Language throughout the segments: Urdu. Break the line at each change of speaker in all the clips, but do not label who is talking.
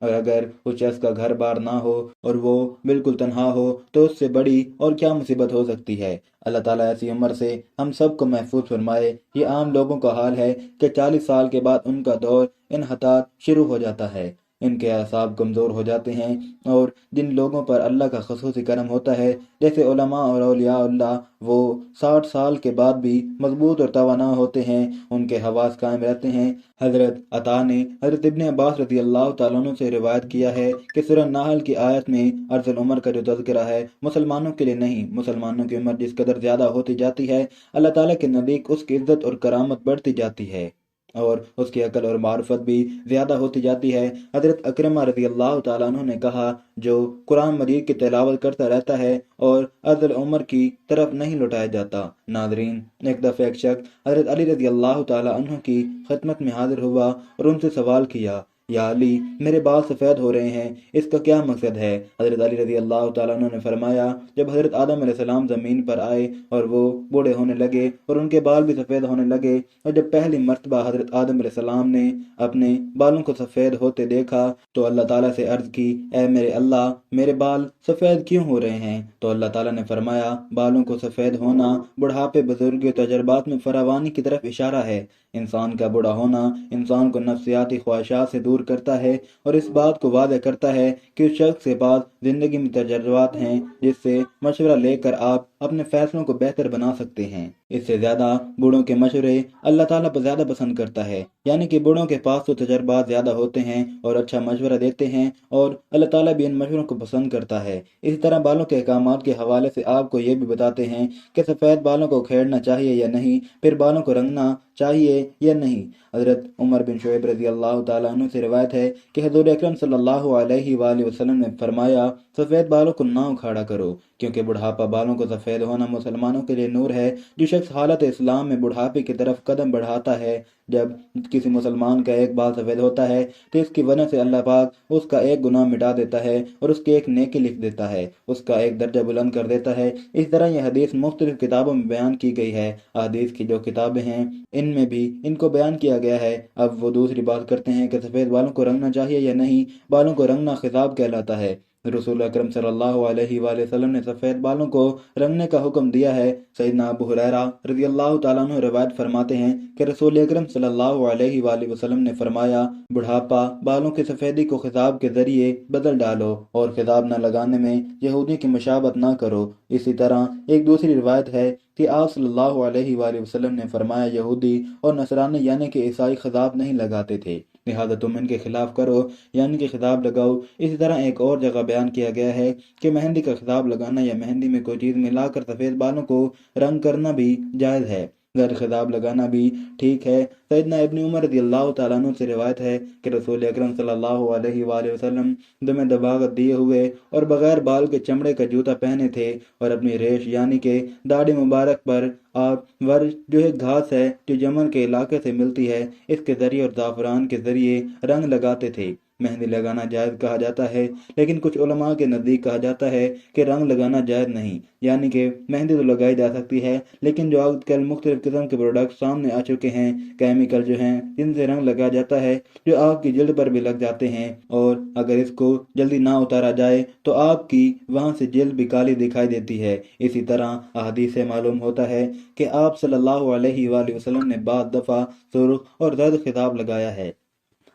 اور اگر اس شخص کا گھر بار نہ ہو اور وہ بالکل تنہا ہو تو اس سے بڑی اور کیا مصیبت ہو سکتی ہے۔ اللہ تعالیٰ ایسی عمر سے ہم سب کو محفوظ فرمائے۔ یہ عام لوگوں کا حال ہے کہ 40 سال کے بعد ان کا دور انحطاط شروع ہو جاتا ہے، ان کے اعصاب کمزور ہو جاتے ہیں، اور جن لوگوں پر اللہ کا خصوصی کرم ہوتا ہے جیسے علماء اور اولیاء اللہ، وہ 60 سال کے بعد بھی مضبوط اور توانا ہوتے ہیں، ان کے حواس قائم رہتے ہیں۔ حضرت عطا نے حضرت ابن عباس رضی اللہ تعالیٰ عنہ سے روایت کیا ہے کہ سورہ نحل کی آیت میں عرض العمر کا جو تذکرہ ہے مسلمانوں کے لیے نہیں، مسلمانوں کی عمر جس قدر زیادہ ہوتی جاتی ہے اللہ تعالیٰ کے نزدیک اس کی عزت اور کرامت بڑھتی جاتی ہے اور اس کی عقل اور معرفت بھی زیادہ ہوتی جاتی ہے۔ حضرت اکرمہ رضی اللہ تعالیٰ عنہ نے کہا، جو قرآن مجید کی تلاوت کرتا رہتا ہے اور عرض العمر کی طرف نہیں لوٹایا جاتا۔ ناظرین، ایک دفعہ ایک شخص حضرت علی رضی اللہ تعالیٰ عنہ کی خدمت میں حاضر ہوا اور ان سے سوال کیا، یا علی، میرے بال سفید ہو رہے ہیں، اس کا کیا مقصد ہے؟ حضرت علی رضی اللہ تعالیٰ عنہ نے فرمایا، جب حضرت آدم علیہ السلام زمین پر آئے اور وہ بوڑھے ہونے لگے اور ان کے بال بھی سفید ہونے لگے، اور جب پہلی مرتبہ حضرت آدم علیہ السلام نے اپنے بالوں کو سفید ہوتے دیکھا تو اللہ تعالیٰ سے عرض کی، اے میرے اللہ، میرے بال سفید کیوں ہو رہے ہیں؟ تو اللہ تعالیٰ نے فرمایا، بالوں کو سفید ہونا بڑھاپے، بزرگی اور تجربات میں فراوانی کی طرف اشارہ ہے۔ انسان کا بوڑھا ہونا انسان کو نفسیاتی خواہشات سے دور کرتا ہے اور اس بات کو واضح کرتا ہے کہ اس شخص کے پاس زندگی میں تجربات ہیں جس سے مشورہ لے کر آپ اپنے فیصلوں کو بہتر بنا سکتے ہیں۔ اس سے زیادہ بوڑھوں کے مشورے اللہ تعالیٰ پر زیادہ پسند کرتا ہے، یعنی کہ بوڑھوں کے پاس تو تجربات زیادہ ہوتے ہیں اور اچھا مشورہ دیتے ہیں، اور اللہ تعالیٰ بھی ان مشوروں کو پسند کرتا ہے۔ اسی طرح بالوں کے احکامات کے حوالے سے آپ کو یہ بھی بتاتے ہیں کہ سفید بالوں کو کھیڑنا چاہیے یا نہیں، پھر بالوں کو رنگنا چاہیے یا نہیں۔ حضرت عمر بن شعیب رضی اللہ تعالیٰ عنہ سے روایت ہے کہ حضور اکرم صلی اللہ علیہ وآلہ وسلم نے فرمایا، سفید بالوں کو نہ اکھاڑا کرو، کیونکہ بڑھاپا بالوں کو سفید ہونا مسلمانوں کے لیے نور ہے۔ جو شخص حالت اسلام میں بڑھاپے کی طرف قدم بڑھاتا ہے، جب کسی مسلمان کا ایک بال سفید ہوتا ہے تو اس کی وجہ سے اللہ پاک اس کا ایک گناہ مٹا دیتا ہے اور اس کی ایک نیکی لکھ دیتا ہے، اس کا ایک درجہ بلند کر دیتا ہے۔ اس طرح یہ حدیث مختلف کتابوں میں بیان کی گئی ہے۔ حدیث کی جو کتابیں ہیں ان میں بھی ان کو بیان کیا گیا ہے۔ اب وہ دوسری بات کرتے ہیں کہ سفید بالوں کو رنگنا چاہیے یا نہیں۔ بالوں کو رنگنا خطاب کہلاتا ہے۔ رسول اکرم صلی اللہ علیہ وآلہ وسلم نے سفید بالوں کو رنگنے کا حکم دیا ہے۔ سیدنا ابو ہریرہ رضی اللہ تعالیٰ عنہ روایت فرماتے ہیں کہ رسول اکرم صلی اللہ علیہ وآلہ وسلم نے فرمایا، بڑھاپا بالوں کی سفیدی کو خطاب کے ذریعے بدل ڈالو اور خطاب نہ لگانے میں یہودی کی مشابہت نہ کرو۔ اسی طرح ایک دوسری روایت ہے کہ آپ صلی اللہ علیہ وآلہ وسلم نے فرمایا، یہودی اور نصرانی یعنی کہ عیسائی خطاب نہیں لگاتے تھے، لہذا تم ان کے خلاف کرو، یعنی کہ خطاب لگاؤ۔ اسی طرح ایک اور جگہ بیان کیا گیا ہے کہ مہندی کا خطاب لگانا یا مہندی میں کوئی چیز ملا کر سفید بالوں کو رنگ کرنا بھی جائز ہے، غیر خطاب لگانا بھی ٹھیک ہے۔ سیدنا ابن عمر رضی اللہ تعالیٰ عنہ سے روایت ہے کہ رسول اکرم صلی اللہ علیہ وآلہ وسلم دم دباغت دیے ہوئے اور بغیر بال کے چمڑے کا جوتا پہنے تھے، اور اپنی ریش یعنی کہ داڑھی مبارک پر آپ ورج جو ایک گھاس ہے جو یمن کے علاقے سے ملتی ہے، اس کے ذریعے اور زعفران کے ذریعے رنگ لگاتے تھے۔ مہندی لگانا جائز کہا جاتا ہے، لیکن کچھ علماء کے نزدیک کہا جاتا ہے کہ رنگ لگانا جائز نہیں، یعنی کہ مہندی تو لگائی جا سکتی ہے، لیکن جو آج کل مختلف قسم کے پروڈکٹ سامنے آ چکے ہیں، کیمیکل جو ہیں جن سے رنگ لگایا جاتا ہے، جو آپ کی جلد پر بھی لگ جاتے ہیں، اور اگر اس کو جلدی نہ اتارا جائے تو آپ کی وہاں سے جلد بھی کالی دکھائی دیتی ہے۔ اسی طرح احادیث سے معلوم ہوتا ہے کہ آپ صلی اللہ علیہ وآلہ وسلم نے بعض دفعہ سرخ اور زرد خطاب لگایا ہے۔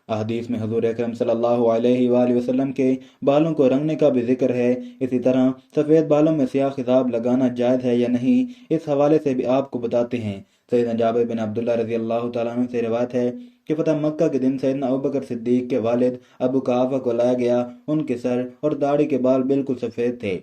احادیث میں حضور اکرم صلی اللہ علیہ وآلہ وسلم کے بالوں کو رنگنے کا بھی ذکر ہے۔ اسی طرح سفید بالوں میں سیاہ خطاب لگانا جائز ہے یا نہیں، اس حوالے سے بھی آپ کو بتاتے ہیں۔ سیدنا جابر بن عبداللہ رضی اللہ تعالیٰ عنہ سے روایت ہے کہ فتح مکہ کے دن سیدنا ابوبکر صدیق کے والد ابو قحافہ کو لایا گیا، ان کے سر اور داڑھی کے بال بالکل سفید تھے۔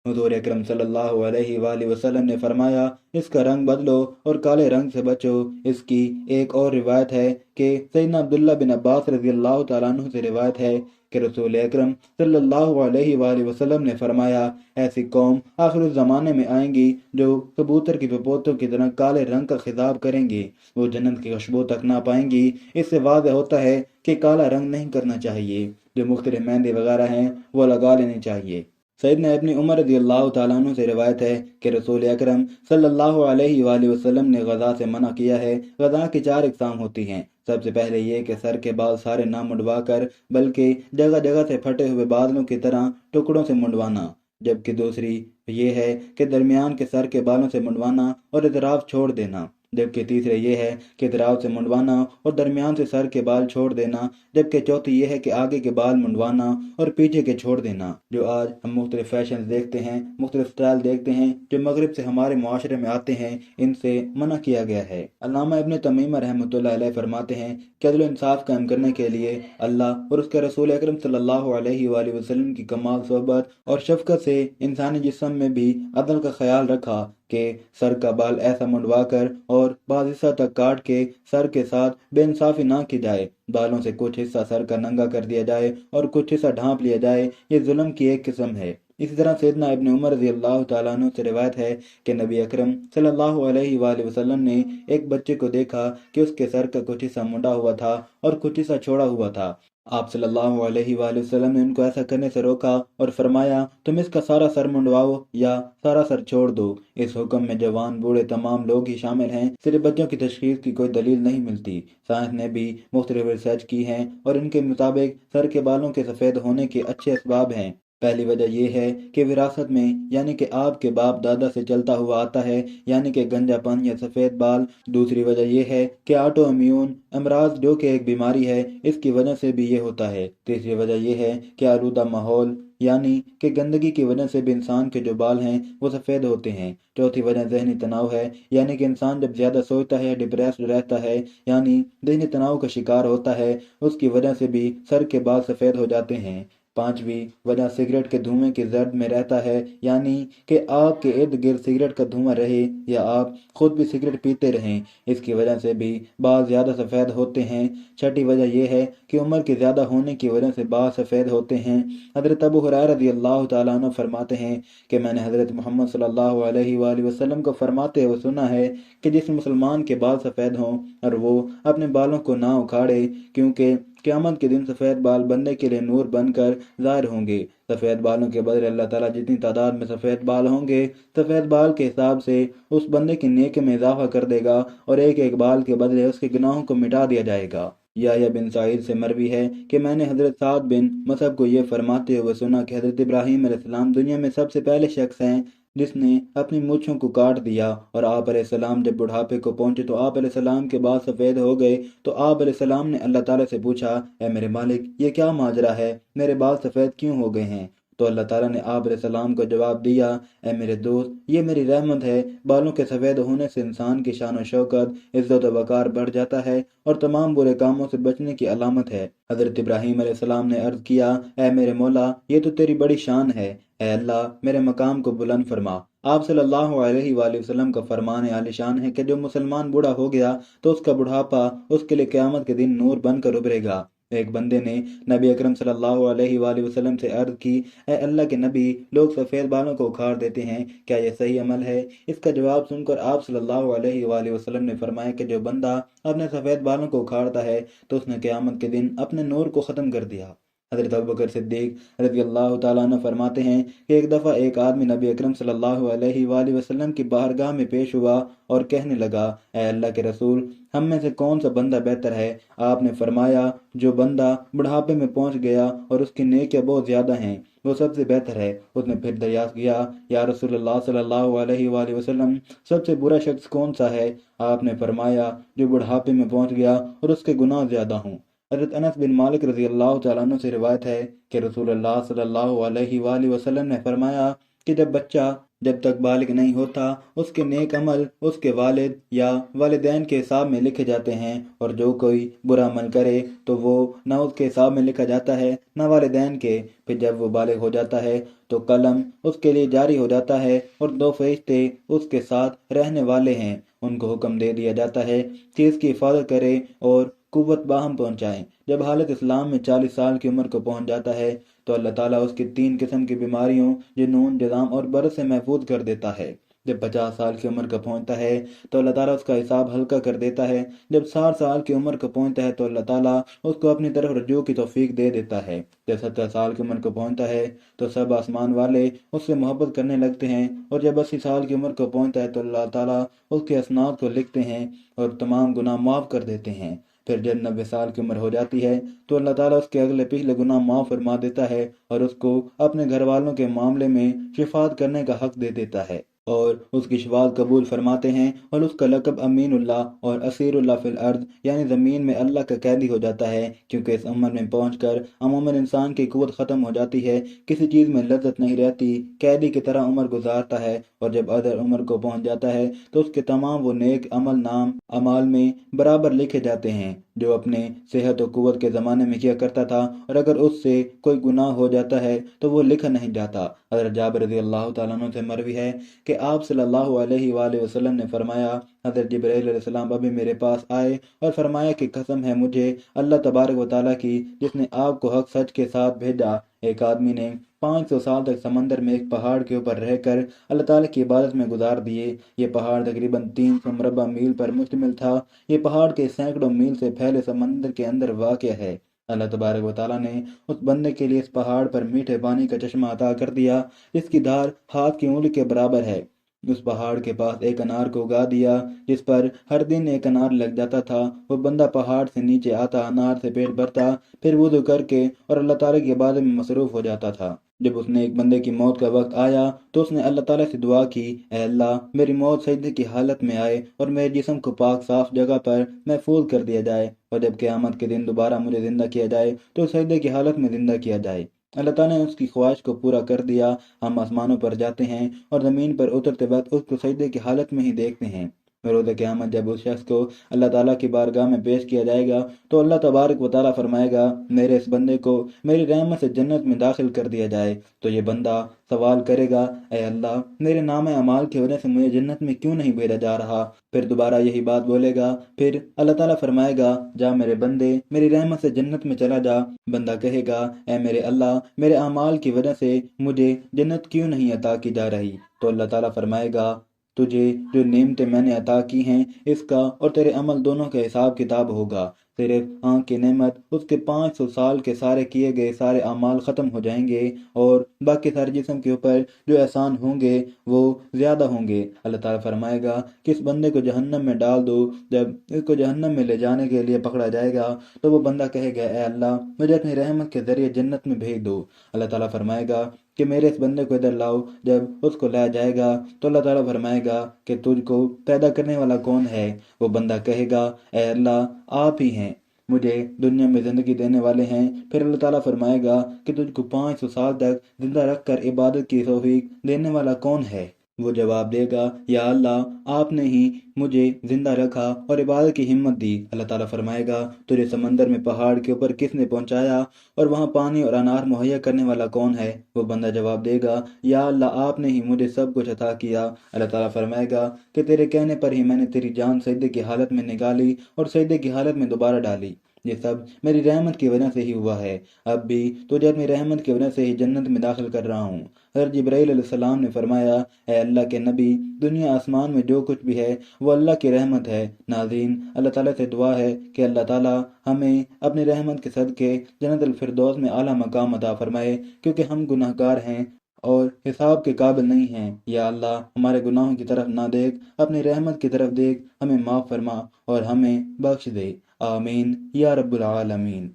حضور اکرم صلی اللہ علیہ وآلہ وسلم نے فرمایا، اس کا رنگ بدلو اور کالے رنگ سے بچو۔ اس کی ایک اور روایت ہے کہ سیدنا عبداللہ بن عباس رضی اللہ تعالیٰ عنہ سے روایت ہے کہ رسول اکرم صلی اللہ علیہ وآلہ وسلم نے فرمایا، ایسی قوم آخر الزمانے میں آئیں گی جو کبوتر کی پپوتوں کی طرح کالے رنگ کا خطاب کریں گی، وہ جنت کی خوشبو تک نہ پائیں گی۔ اس سے واضح ہوتا ہے کہ کالا رنگ نہیں کرنا چاہیے، جو مختلف مہندی وغیرہ ہیں وہ لگا لینی چاہیے۔ سیدنا ابن عمر رضی اللہ تعالیٰ عنہ سے روایت ہے کہ رسول اکرم صلی اللہ علیہ وآلہ وسلم نے غذا سے منع کیا ہے۔ غذا کی 4 اقسام ہوتی ہیں، سب سے پہلے یہ کہ سر کے بال سارے نہ منڈوا کر بلکہ جگہ جگہ سے پھٹے ہوئے بادلوں کی طرح ٹکڑوں سے منڈوانا، جبکہ دوسری یہ ہے کہ درمیان کے سر کے بالوں سے منڈوانا اور اطراف چھوڑ دینا، جبکہ تیسرے یہ ہے کہ اطراف سے منڈوانا اور درمیان سے سر کے بال چھوڑ دینا، جبکہ چوتھی یہ ہے کہ آگے کے بال منڈوانا اور پیچھے کے چھوڑ دینا۔ جو آج ہم مختلف فیشن دیکھتے ہیں، مختلف سٹائل دیکھتے ہیں جو مغرب سے ہمارے معاشرے میں آتے ہیں، ان سے منع کیا گیا ہے۔ علامہ ابن تیمیہ رحمۃ اللہ علیہ فرماتے ہیں کہ عدل و انصاف قائم کرنے کے لیے اللہ اور اس کے رسول اکرم صلی اللہ علیہ وآلہ وسلم کی کمال صحبت اور شفقت سے انسانی جسم میں بھی عدل کا خیال رکھا کہ سر کا بال ایسا منڈوا کر اور بعض حصہ تک کاٹ کے سر کے ساتھ بے انصافی نہ کی جائے، بالوں سے کچھ حصہ سر کا ننگا کر دیا جائے اور کچھ حصہ ڈھانپ لیا جائے، یہ ظلم کی ایک قسم ہے۔ اسی طرح سیدنا ابن عمر رضی اللہ تعالیٰ عنہ سے روایت ہے کہ نبی اکرم صلی اللہ علیہ وآلہ وسلم نے ایک بچے کو دیکھا کہ اس کے سر کا کچھ حصہ منڈا ہوا تھا اور کچھ حصہ چھوڑا ہوا تھا۔ آپ صلی اللہ علیہ وآلہ وسلم نے ان کو ایسا کرنے سے روکا اور فرمایا تم اس کا سارا سر منڈواؤ یا سارا سر چھوڑ دو۔ اس حکم میں جوان بوڑھے تمام لوگ ہی شامل ہیں، صرف بچوں کی تشخیص کی کوئی دلیل نہیں ملتی۔ سائنس نے بھی مختلف ریسرچ کی ہیں اور ان کے مطابق سر کے بالوں کے سفید ہونے کے اچھے اسباب ہیں۔ پہلی وجہ یہ ہے کہ وراثت میں یعنی کہ آپ کے باپ دادا سے چلتا ہوا آتا ہے، یعنی کہ گنجا پن یا سفید بال۔ دوسری وجہ یہ ہے کہ آٹو امیون امراض جو کہ ایک بیماری ہے، اس کی وجہ سے بھی یہ ہوتا ہے۔ تیسری وجہ یہ ہے کہ آلودہ ماحول یعنی کہ گندگی کی وجہ سے بھی انسان کے جو بال ہیں وہ سفید ہوتے ہیں۔ چوتھی وجہ ذہنی تناؤ ہے، یعنی کہ انسان جب زیادہ سوچتا ہے، ڈپریسڈ رہتا ہے یعنی ذہنی تناؤ کا شکار ہوتا ہے، اس کی وجہ سے بھی سر کے بال سفید ہو جاتے ہیں۔ پانچویں وجہ سگریٹ کے دھوئیں کی زرد میں رہتا ہے، یعنی کہ آپ کے ارد گرد سگریٹ کا دھواں رہے یا آپ خود بھی سگریٹ پیتے رہیں، اس کی وجہ سے بھی بال زیادہ سفید ہوتے ہیں۔ چھٹی وجہ یہ ہے کہ عمر کے زیادہ ہونے کی وجہ سے بال سفید ہوتے ہیں۔ حضرت ابو ہریرہ رضی اللہ تعالیٰ عنہ فرماتے ہیں کہ میں نے حضرت محمد صلی اللہ علیہ وآلہ وسلم کو فرماتے ہوئے سنا ہے کہ جس مسلمان کے بال سفید ہوں اور وہ اپنے بالوں کو نہ اکھاڑے، کیونکہ قیامت کے دن سفید بال بندے کے لیے نور بن کر ظاہر ہوں گے۔ سفید بالوں کے بدلے اللہ تعالیٰ جتنی تعداد میں سفید بال ہوں گے، سفید بال کے حساب سے اس بندے کی نیکی میں اضافہ کر دے گا اور ایک ایک بال کے بدلے اس کے گناہوں کو مٹا دیا جائے گا۔ یحییٰ بن سعید سے مروی ہے کہ میں نے حضرت سعد بن مصعب کو یہ فرماتے ہوئے سنا کہ حضرت ابراہیم علیہ السلام دنیا میں سب سے پہلے شخص ہیں جس نے اپنی مونچھوں کو کاٹ دیا، اور آپ علیہ السلام جب بڑھاپے کو پہنچے تو آپ علیہ السلام کے بال سفید ہو گئے، تو آپ علیہ السلام نے اللہ تعالیٰ سے پوچھا اے میرے مالک یہ کیا ماجرا ہے، میرے بال سفید کیوں ہو گئے ہیں؟ تو اللہ تعالیٰ نے آپ علیہ السلام کو جواب دیا اے میرے دوست یہ میری رحمت ہے، بالوں کے سفید ہونے سے انسان کی شان و شوکت، عزت و وقار بڑھ جاتا ہے اور تمام برے کاموں سے بچنے کی علامت ہے۔ حضرت ابراہیم علیہ السلام نے عرض کیا اے میرے مولا یہ تو تیری بڑی شان ہے، اے اللہ میرے مقام کو بلند فرما۔ آپ صلی اللہ علیہ وآلہ وسلم کا فرمان عالی شان ہے کہ جو مسلمان بوڑھا ہو گیا تو اس کا بڑھاپا اس کے لیے قیامت کے دن نور بن کر ابھرے گا۔ ایک بندے نے نبی اکرم صلی اللہ علیہ وآلہ وسلم سے عرض کی اے اللہ کے نبی لوگ سفید بالوں کو اکھاڑ دیتے ہیں، کیا یہ صحیح عمل ہے؟ اس کا جواب سن کر آپ صلی اللہ علیہ وآلہ وسلم نے فرمایا کہ جو بندہ اپنے سفید بالوں کو اکھاڑتا ہے تو اس نے قیامت کے دن اپنے نور کو ختم کر دیا۔ حضرت ابوبکر صدیق رضی اللہ تعالیٰ عنہ فرماتے ہیں کہ ایک دفعہ ایک آدمی نبی اکرم صلی اللہ علیہ وآلہ وسلم کی بارگاہ میں پیش ہوا اور کہنے لگا اے اللہ کے رسول ہم میں سے کون سا بندہ بہتر ہے؟ آپ نے فرمایا جو بندہ بڑھاپے میں پہنچ گیا اور اس کی نیکیاں بہت زیادہ ہیں وہ سب سے بہتر ہے۔ اس نے پھر دریافت کیا یا رسول اللہ صلی اللہ علیہ وآلہ وسلم سب سے برا شخص کون سا ہے؟ آپ نے فرمایا جو بڑھاپے میں پہنچ گیا اور اس کے گناہ زیادہ ہوں۔ حضرت انس بن مالک رضی اللہ تعالیٰ عنہ سے روایت ہے کہ رسول اللہ صلی اللہ علیہ وآلہ وسلم نے فرمایا کہ جب بچہ جب تک بالغ نہیں ہوتا اس کے نیک عمل اس کے والد یا والدین کے حساب میں لکھے جاتے ہیں، اور جو کوئی برا عمل کرے تو وہ نہ اس کے حساب میں لکھا جاتا ہے نہ والدین کے۔ پھر جب وہ بالغ ہو جاتا ہے تو قلم اس کے لیے جاری ہو جاتا ہے اور دو فرشتے اس کے ساتھ رہنے والے ہیں، ان کو حکم دے دیا جاتا ہے کہ اس کی حفاظت کرے اور قوت باہم پہنچائیں۔ جب حالت اسلام میں 40 سال کی عمر کو پہنچ جاتا ہے تو اللہ تعالیٰ اس کی 3 قسم کی بیماریوں جنون، جذام اور برس سے محفوظ کر دیتا ہے۔ جب 50 سال کی عمر کا پہنچتا ہے تو اللہ تعالیٰ اس کا حساب ہلکا کر دیتا ہے۔ جب 60 سال کی عمر کا پہنچتا ہے تو اللہ تعالیٰ اس کو اپنی طرف رجوع کی توفیق دے دیتا ہے۔ جب 70 سال کی عمر کو پہنچتا ہے تو سب آسمان والے اس سے محبت کرنے لگتے ہیں، اور جب 80 سال کی عمر کو پہنچتا ہے تو اللہ تعالیٰ اس کے اسناد کو لکھتے ہیں اور تمام گناہ معاف کر دیتے ہیں۔ پھر جب 90 سال کی عمر ہو جاتی ہے تو اللہ تعالیٰ اس کے اگلے پچھلے گناہ معاف فرما دیتا ہے اور اس کو اپنے گھر والوں کے معاملے میں شفاعت کرنے کا حق دے دیتا ہے اور اس کی شفاعت قبول فرماتے ہیں، اور اس کا لقب امین اللہ اور اسیر اللہ فی الارض یعنی زمین میں اللہ کا قیدی ہو جاتا ہے، کیونکہ اس عمر میں پہنچ کر عموماً انسان کی قوت ختم ہو جاتی ہے، کسی چیز میں لذت نہیں رہتی، قیدی کی طرح عمر گزارتا ہے، اور جب ادر عمر کو پہنچ جاتا ہے تو اس کے تمام وہ نیک عمل نام اعمال میں برابر لکھے جاتے ہیں جو اپنے صحت و قوت کے زمانے میں کیا کرتا تھا، اور اگر اس سے کوئی گناہ ہو جاتا ہے تو وہ لکھا نہیں جاتا۔ حضرت جابر رضی اللہ تعالیٰ عنہ سے مروی ہے کہ آپ صلی اللہ علیہ وآلہ وسلم نے فرمایا، حضرت جبرائیل علیہ السلام ابھی میرے پاس آئے اور فرمایا کہ قسم ہے مجھے اللہ تبارک و تعالیٰ کی جس نے آپ کو حق سچ کے ساتھ بھیجا، ایک آدمی نے 500 سال تک سمندر میں ایک پہاڑ کے اوپر رہ کر اللہ تعالیٰ کی عبادت میں گزار دیے۔ یہ پہاڑ تقریباً 300 مربع میل پر مشتمل تھا۔ یہ پہاڑ کے سینکڑوں میل سے پھیلے سمندر کے اندر واقع ہے۔ اللہ تبارک و تعالیٰ نے اس بندے کے لیے اس پہاڑ پر میٹھے پانی کا چشمہ عطا کر دیا جس کی دھار ہاتھ کی انگلی کے برابر ہے۔ اس پہاڑ کے پاس ایک انار کو اگا دیا جس پر ہر دن ایک انار لگ جاتا تھا۔ وہ بندہ پہاڑ سے نیچے آتا، انار سے پیٹ بھرتا، پھر وضو کر کے اور اللہ تعالیٰ کی عبادت میں مصروف ہو جاتا تھا۔ جب اس نے ایک بندے کی موت کا وقت آیا تو اس نے اللہ تعالیٰ سے دعا کی، اے اللہ میری موت سجدے کی حالت میں آئے اور میرے جسم کو پاک صاف جگہ پر محفوظ کر دیا جائے، اور جب قیامت کے دن دوبارہ مجھے زندہ کیا جائے تو سجدے کی حالت میں زندہ کیا جائے۔ اللہ تعالیٰ نے اس کی خواہش کو پورا کر دیا۔ ہم آسمانوں پر جاتے ہیں اور زمین پر اترتے وقت اس کو سجدے کی حالت میں ہی دیکھتے ہیں۔ روز قیامت جب اس شخص کو اللہ تعالیٰ کی بارگاہ میں پیش کیا جائے گا تو اللہ تبارک و تعالیٰ فرمائے گا، میرے اس بندے کو میری رحمت سے جنت میں داخل کر دیا جائے۔ تو یہ بندہ سوال کرے گا، اے اللہ میرے نام اعمال کی وجہ سے مجھے جنت میں کیوں نہیں بھیجا جا رہا؟ پھر دوبارہ یہی بات بولے گا، پھر اللہ تعالیٰ فرمائے گا، جا میرے بندے میری رحمت سے جنت میں چلا جا۔ بندہ کہے گا، اے میرے اللہ میرے اعمال کی وجہ سے مجھے جنت کیوں نہیں عطا کی جا رہی؟ تو اللہ تعالیٰ فرمائے گا، تجھے جو نعمتیں میں نے عطا کی ہیں اس کا اور تیرے عمل دونوں کا حساب کتاب ہوگا۔ صرف آنکھ کی نعمت، اس کے 500 سال کے سارے کیے گئے سارے اعمال ختم ہو جائیں گے، اور باقی سارے جسم کے اوپر جو احسان ہوں گے وہ زیادہ ہوں گے۔ اللہ تعالیٰ فرمائے گا کہ اس بندے کو جہنم میں ڈال دو۔ جب اس کو جہنم میں لے جانے کے لیے پکڑا جائے گا تو وہ بندہ کہے گا، اے اللہ مجھے اپنی رحمت کے ذریعے جنت میں بھیج دو۔ اللہ تعالیٰ فرمائے گا کہ میرے اس بندے کو ادھر لاؤ۔ جب اس کو لایا جائے گا تو اللہ تعالیٰ فرمائے گا کہ تجھ کو پیدا کرنے والا کون ہے؟ وہ بندہ کہے گا، اے اللہ آپ ہی ہیں، مجھے دنیا میں زندگی دینے والے ہیں۔ پھر اللہ تعالیٰ فرمائے گا کہ تجھ کو 500 سال تک زندہ رکھ کر عبادت کی توفیق دینے والا کون ہے؟ وہ جواب دے گا، یا اللہ آپ نے ہی مجھے زندہ رکھا اور عبادت کی ہمت دی۔ اللہ تعالیٰ فرمائے گا، تجھے سمندر میں پہاڑ کے اوپر کس نے پہنچایا اور وہاں پانی اور انار مہیا کرنے والا کون ہے؟ وہ بندہ جواب دے گا، یا اللہ آپ نے ہی مجھے سب کچھ عطا کیا۔ اللہ تعالیٰ فرمائے گا کہ تیرے کہنے پر ہی میں نے تیری جان سجدے کی حالت میں نکالی اور سجدے کی حالت میں دوبارہ ڈالی۔ یہ سب میری رحمت کی وجہ سے ہی ہوا ہے، اب بھی تجھے اپنی رحمت کی وجہ سے ہی جنت میں داخل کر رہا ہوں۔ حضرت جبرائیل علیہ السلام نے فرمایا، اے اللہ کے نبی دنیا آسمان میں جو کچھ بھی ہے وہ اللہ کی رحمت ہے۔ ناظرین، اللہ تعالیٰ سے دعا ہے کہ اللہ تعالیٰ ہمیں اپنی رحمت کے صدقے جنت الفردوس میں اعلیٰ مقام عطا فرمائے، کیونکہ ہم گناہ گار ہیں اور حساب کے قابل نہیں ہیں۔ یا اللہ ہمارے گناہوں کی طرف نہ دیکھ، اپنی رحمت کی طرف دیکھ، ہمیں معاف فرما اور ہمیں بخش دے۔ آمین یا رب العالمین۔